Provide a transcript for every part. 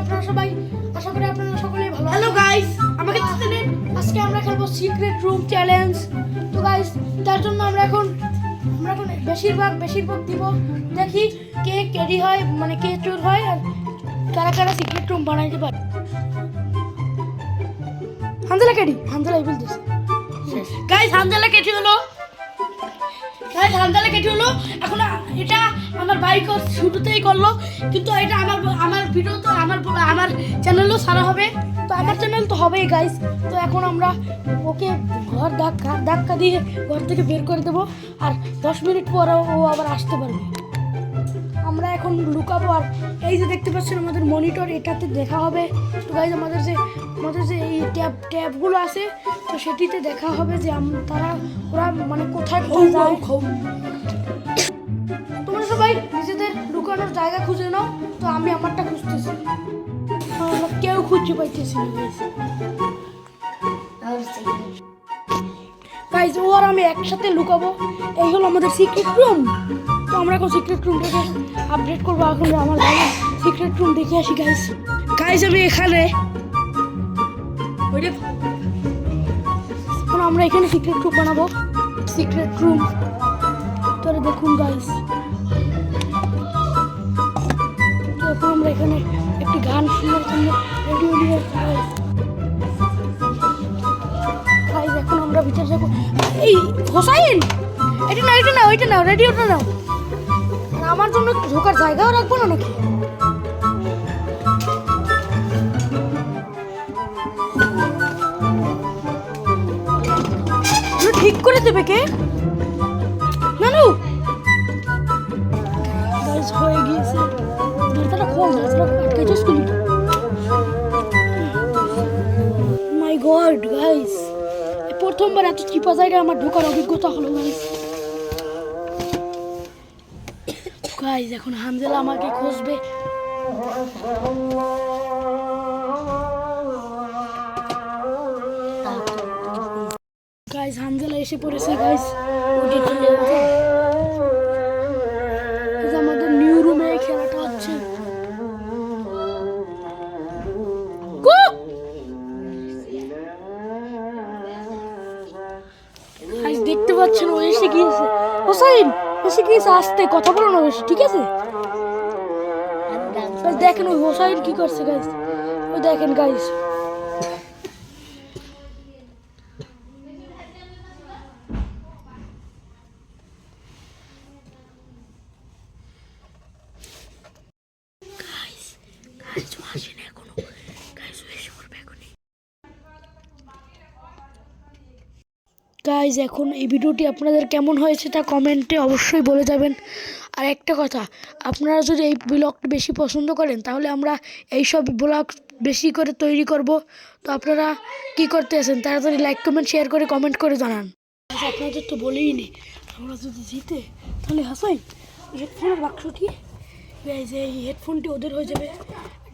আপনারা সবাই, আশা করি আপনারা সকলেই ভালো। হ্যালো গাইস, আমাকে জানেন আজকে আমরা খেলবো সিক্রেট রুম চ্যালেঞ্জ। তো গাইস, তার জন্য আমরা এখন বেশিরভাগ দিব, দেখি কে ক্যারি হয়, মানে কে চোর হয় আর কারা কারা সিক্রেট রুম বানাইতে পারে। Hanzala carry, Hanzala evil this guys. Hanzala carry হলো গাইস, হানজালা ক্যারি হলো। এখন এটা আমার বাইক শুরুতেই করলো, কিন্তু এটা আমার ভিডিও তো আমার চ্যানেলও সারা হবে, তো আমার চ্যানেল তো হবেই গাইস। তো এখন আমরা ওকে ঘর ধাক্কা দিয়ে ঘর থেকে বের করে দেবো, আর 10 মিনিট পর ও আবার আসতে পারবে। আমরা এখন লুকাবো, আর এই যে দেখতে পাচ্ছেন আমাদের মনিটর, এটাতে দেখা হবে। তো গাইস, আমাদের যে এই ট্যাবগুলো আছে, তো সেটিতে দেখা হবে যে ওরা মানে কোথায় যায়। তোমরা সবাই নিজেদের লুকানোর জায়গা খুঁজে নাও, তো আমি আমারটা খুঁজতেছি। কেউ খুঁজে পাইতেছি না গাইস। ও আর আমি একসাথে লুকাবো। এই হলো আমাদের সিক্রেট রুম। তো আমরা এখন সিক্রেট রুমটাকে আপডেট করবো। এখন আমার ভাইয়ের সিক্রেট রুম দেখে আসি গাইস। গাইস, আমি এখানে এখন আমরা এখানে সিক্রেট রুম বানাবো। সিক্রেট রুম তোরা দেখুন গাইস। তো এখন আমরা এখানে একটি গান শোনার জন্য রেডিও নিয়ে গাইস, এখন আমরা ভিতরে যাবো। এই হোসাইন, এটা না ওইটা নাও, রেডিওটা নাও। আমার জন্য ঢোকার জায়গাও রাখবো না নাকি? ঠিক করে দেবে কে? নানু গাইস, হয়ে গিয়েছে। দরজাটা খোল, দরজাটা আটকে যাস কি? মাই গড গাইস, প্রথমবার এত চিপা জায়গায় আমার ঢোকার অভিজ্ঞতা হলো গাইস। গাইস, এখন হানজালা আমাকে খুঁজবে। গাইস, হানজালা এসে পড়েছে গাইস। আমাদের নিউ রুমে খেলাটা হচ্ছে। গাইস, দেখতে পাচ্ছেন ও এসে গিয়েছে। হোসাইন এসে গিয়েছে, আসতে কথা বলো না বেশি, ঠিক আছে? দেখেন ওই হোসাইন কি করছে গাইস, ওই দেখেন গাইস। গাইজ, এখন এই ভিডিওটি আপনাদের কেমন হয়েছে তা কমেন্টে অবশ্যই বলে যাবেন। আর একটা কথা, আপনারা যদি এই ব্লগটি বেশি পছন্দ করেন, তাহলে আমরা এইসব ব্লগ বেশি করে তৈরি করব। তো আপনারা কি করতে আছেন, তাড়াতাড়ি লাইক কমেন্ট শেয়ার করে কমেন্ট করে জানান। আপনাদের তো বলেই নি, আমরা যদি জিতে তাহলে হাসাই হেডফোনের বাক্সটি, গাইজ এই হেডফোনটি ওদের হয়ে যাবে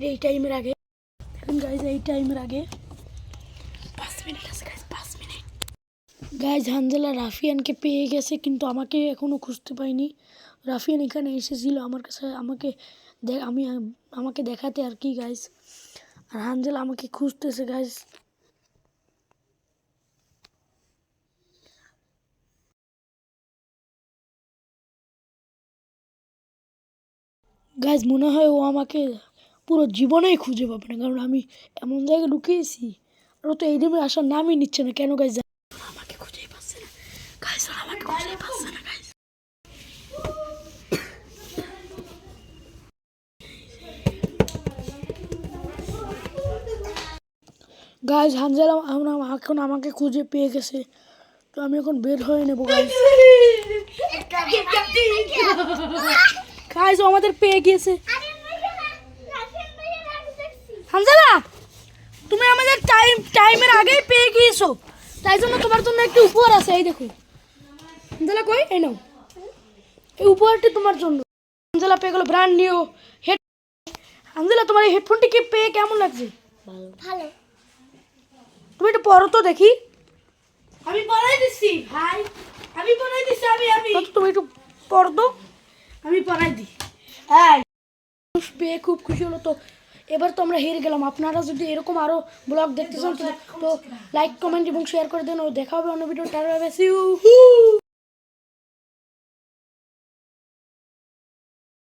এই টাইমের আগে। এখন গাইজ এই টাইমের আগে 5 মিনিট আছে গাইজ, 5 মিনিট। গাইজ, হানজালা রাফিয়ানকে পেয়ে গেছে, কিন্তু আমাকে এখনও খুঁজতে পাইনি। রাফিয়ান এখানে এসেছিল আমার কাছে, আমাকে দেখাতে আর কি গাইজ। আর হানজালা আমাকে খুঁজতেছে গাইজ। গাইজ, মনে হয় ও আমাকে পুরো জীবনেই খুঁজে পাবে না, কারণ আমি এমন জায়গায় লুকিয়েছি। আর ও তো এই রুমে আসার নামই নিচ্ছে না কেন গাইজ? আমাকে খুঁজেই পাচ্ছে না গাইজ, আমাকে খুঁজেই পাচ্ছে না গাইজ। গাইজ, হানজালা এখন আমাকে খুঁজে পেয়ে গেছে, তো আমি এখন বের হয়ে নেবো গাইজ। গাইজ, ও আমাদের পেয়ে গিয়েছে। হানজালা, তুমি আমাদের টাইমের আগেই পেয়ে গিয়েছো, তাই জন্য তোমার জন্য একটি উপহার আছে, এই দেখো। হানজালা কই? এই নাও, এই উপহারটি তোমার জন্য। হানজালা পেয়ে গেল ব্র্যান্ড নিউ হেড। হানজালা, তোমার এই হেডফোনটি কি পেয়ে কেমন লাগছে? ভালো। তুমি একটু পরো তো দেখি। আমি পরাই দিচ্ছি ভাই, আমি পরাই দিচ্ছি। তুমি একটু পর তো, আমি পরাই দিই। হ্যাঁ, পেয়ে খুব খুশি হলো। তো এবার তো আমরা হেরে গেলাম। আপনারা যদি এরকম আরও ব্লগ দেখতে চান তো লাইক কমেন্ট এবং শেয়ার করে দেন। ও দেখা হবে অন্য ভিডিও। Tata, C you.